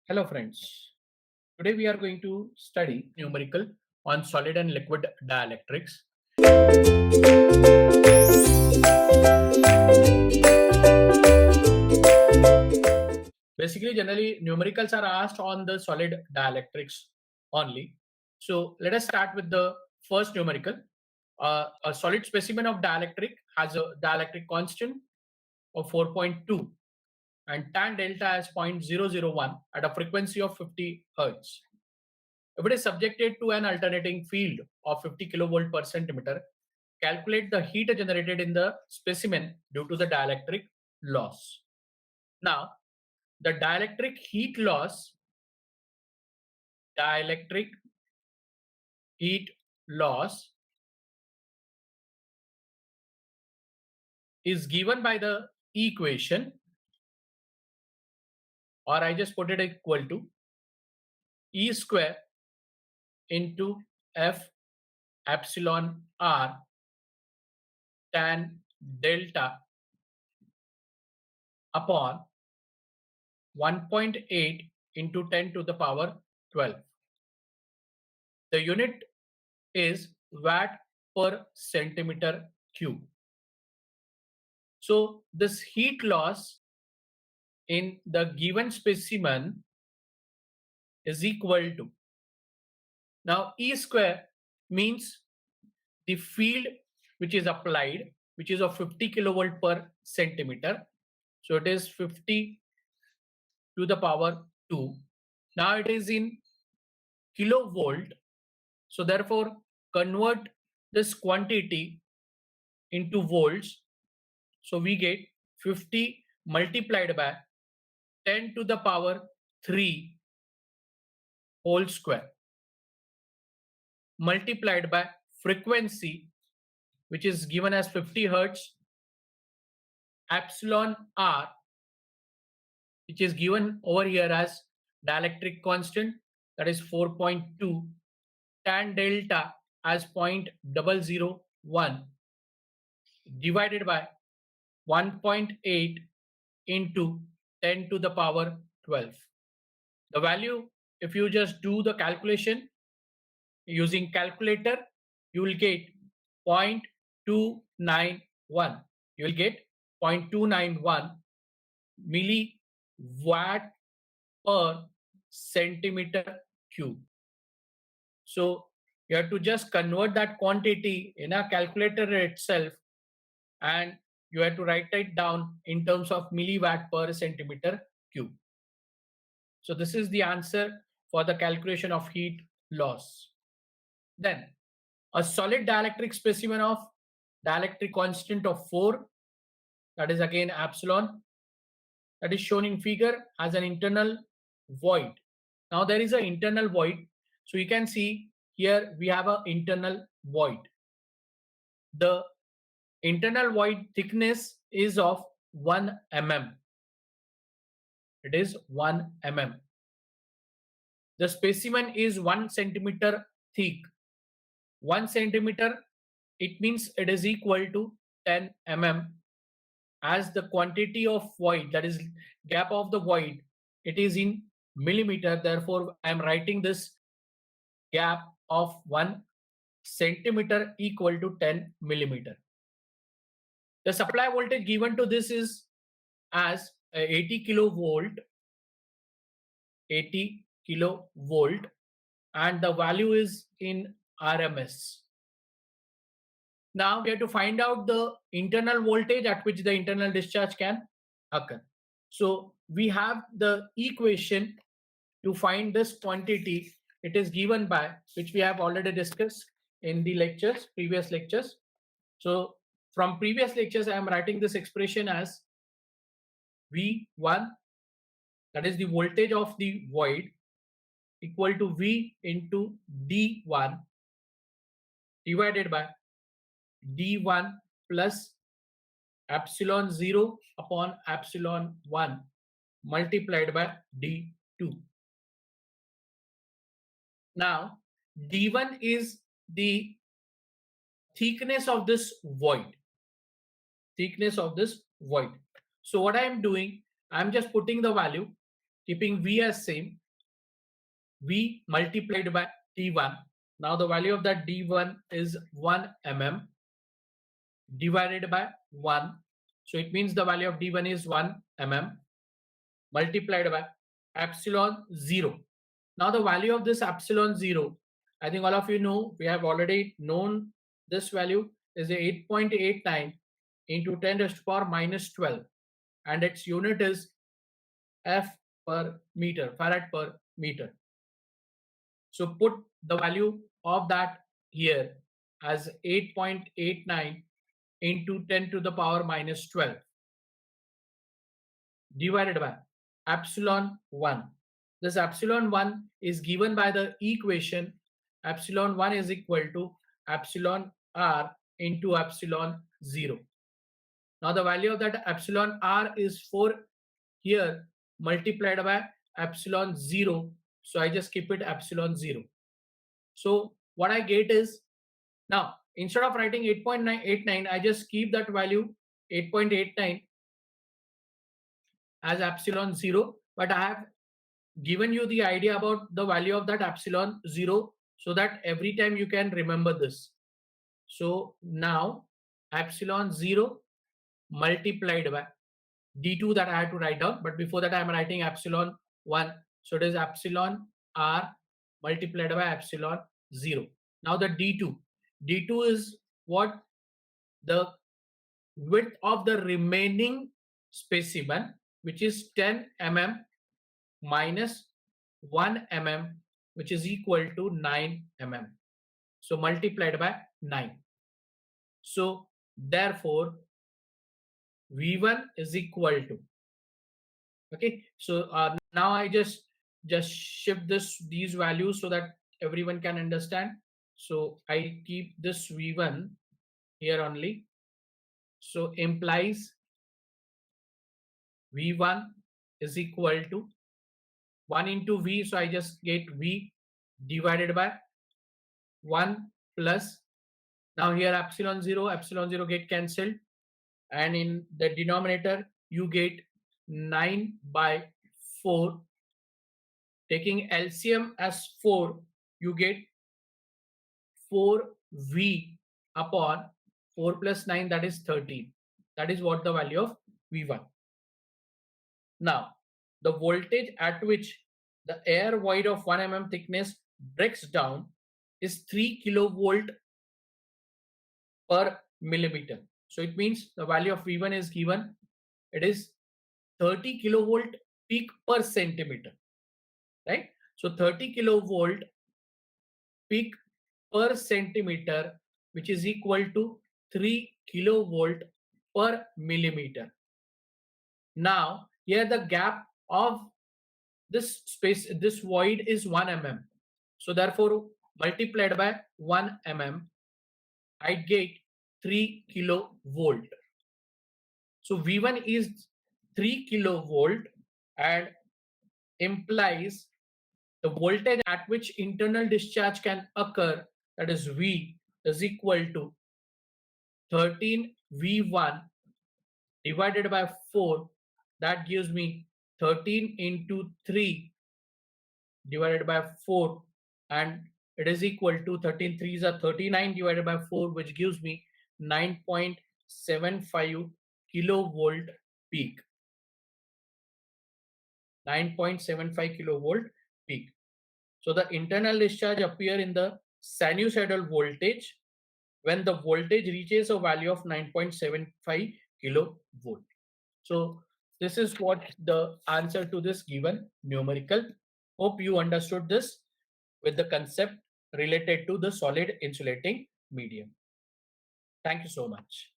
Hello friends. Today we are going to study numerical on solid and liquid dielectrics. Basically, generally numericals are asked on the solid dielectrics only. So let us start with the first numerical. A solid specimen of dielectric has a dielectric constant of 4.2 and tan delta as 0.001 at a frequency of 50 Hertz. If it is subjected to an alternating field of 50 kilovolt per centimeter, calculate the heat generated in the specimen due to the dielectric loss. Now, the dielectric heat loss is given by the equation, or I just put it equal to E square into F epsilon R tan delta upon 1.8 into 10 to the power 12. The unit is watt per centimeter cube. So this heat loss in the given specimen is equal to, now E square means the field which is applied, which is of 50 kilovolt per centimeter. So it is 50 to the power 2. Now it is in kilovolt. So therefore convert this quantity into volts. So we get 50 multiplied by 10 to the power 3 whole square multiplied by frequency, which is given as 50 Hertz, epsilon R, which is given over here as dielectric constant, that is 4.2, tan delta as 0.001 divided by 1.8 into 10 to the power 12. The value, if you just do the calculation using calculator, you will get 0.291. You will get 0.291 milliwatt per centimeter cube. So you have to just convert that quantity in a calculator itself, and you have to write it down in terms of milliwatt per centimeter cube. So this is the answer for the calculation of heat loss. Then a solid dielectric specimen of dielectric constant of 4, that is again epsilon, that is shown in figure as an internal void. Now there is an internal void. So you can see here we have an internal void. The internal void thickness is of 1 mm. It is 1 mm. The specimen is 1 centimeter thick. 1 centimeter, it means it is equal to 10 mm. As the quantity of void, that is gap of the void, it is in millimeter. Therefore, I am writing this gap of 1 centimeter equal to 10 millimeter. The supply voltage given to this is as 80 kilovolt, and the value is in RMS. Now we have to find out the internal voltage at which the internal discharge can occur. So we have the equation to find this quantity. It is given by, which we have already discussed in the lectures, previous lectures. So from previous lectures, I am writing this expression as V1, that is the voltage of the void, equal to V into D1 divided by D1 plus epsilon 0 upon epsilon 1 multiplied by D2. Now D1 is the thickness of this void. So what I am doing, I am just putting the value keeping V as same, V multiplied by D1. Now the value of that D1 is 1 mm divided by 1. So it means the value of D1 is 1 mm multiplied by epsilon 0. Now the value of this epsilon 0, I think all of you know, we have already known this value is 8.89 into 10 raised to power minus 12, and its unit is F per meter, farad per meter. So put the value of that here as 8.89 into 10 to the power minus 12 divided by epsilon 1. This epsilon 1 is given by the equation epsilon 1 is equal to epsilon r into epsilon 0. Now the value of that epsilon r is 4 here multiplied by epsilon 0. So I just keep it epsilon 0. So what I get is, now instead of writing 8.989, I just keep that value 8.89 as epsilon 0, but I have given you the idea about the value of that epsilon 0 so that every time you can remember this. So now epsilon 0 multiplied by d2 that I had to write down, but before that I am writing epsilon 1. So it is epsilon r multiplied by epsilon 0. Now the d2 is what? The width of the remaining specimen, which is 10 mm minus 1 mm, which is equal to 9 mm. So multiplied by 9. So therefore V1 is equal to, okay, so now I just shift these values so that everyone can understand. So I keep this V1 here only. So implies V1 is equal to 1 into V. So I just get V divided by 1 plus, now here epsilon 0 get cancelled, and in the denominator you get 9 by 4. Taking LCM as 4, you get 4V upon 4 plus 9, that is 13. That is what the value of V1. Now, the voltage at which the air void of 1 mm thickness breaks down is 3 kilovolt per millimeter. So it means the value of V1 is given. It is 30 kilovolt peak per centimeter, right? So 30 kilovolt peak per centimeter, which is equal to 3 kilovolt per millimeter. Now here the gap of this space, this void is 1 mm. So therefore multiplied by 1 mm, I get 3 kilovolt. So V1 is 3 kilovolt and implies the voltage at which internal discharge can occur, that is V, is equal to 13 V1 divided by 4. That gives me 13 into 3 divided by 4, and it is equal to 13 3s are 39 divided by 4, which gives me 9.75 kilovolt peak. 9.75 kilovolt peak. So the internal discharge appear in the sinusoidal voltage when the voltage reaches a value of 9.75 kilovolt. So this is what the answer to this given numerical. Hope you understood this with the concept related to the solid insulating medium. Thank you so much.